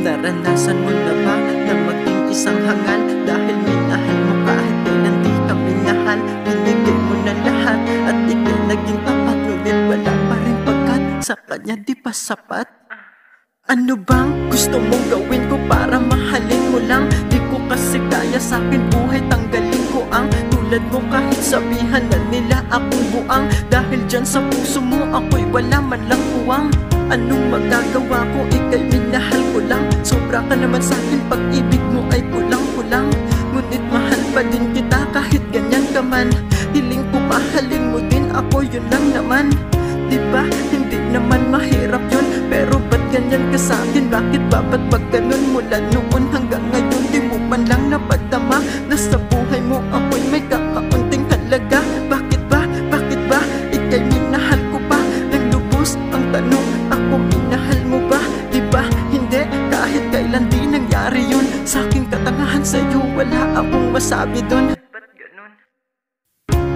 Naranasan mo na ba na maging isang hangal? Dahil minahal mo kahit kailan di ka minahal. Binigay mo na lahat at ikay naging tapat, ngunit wala pa rin pagkat sa kanya di pa sapat. Ano bang gusto mong gawin ko para mahalin mo lang? Di ko kasi kaya sa'kin buhay, tanggalin ko ang tulad mo. Kahit sabihan na nila akong buang, dahil dyan sa puso mo ako'y wala man lang puwang. Anong magagawa ko, ika'y minahal ko lang. Sobra ka naman sa'kin, pag-ibig mo ay kulang-kulang. Ngunit mahal pa din kita kahit ganyan ka man. Hiling ko mahalin mo din ako, yun lang naman. Diba, hindi naman mahirap yun, pero ba't ganyan ka sa'kin? Bakit ba, ba't ganun? Mula noon hanggang ngayon di mo man lang napadama na sa buhay mo ako'y may kakaunting halaga. Bakit ba, ika'y minahal ko pa ng lubos? Ang tanong, ako minahal mo ba? Diba, hindi, kahit kailan di nangyari yun. Sa'king katangahan sa'yo, wala akong masabi dun.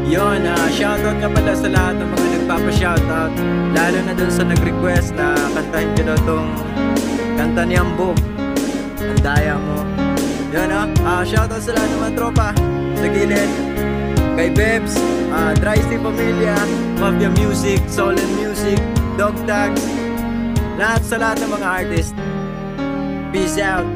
Yun, shoutout nga pala sa lahat ng mga nagpapa-shoutout, lalo na dun sa nag-request na kantahin ko daw tong kanta ni Ambog, ang daya mo. Yun, shoutout sa lahat ng mga tropa sa gilid, kay Bebs, Dry Stay Familia, Mafia Music, Solen Music, Dog Tags, lahat sa lahat ng mga artist. Peace out.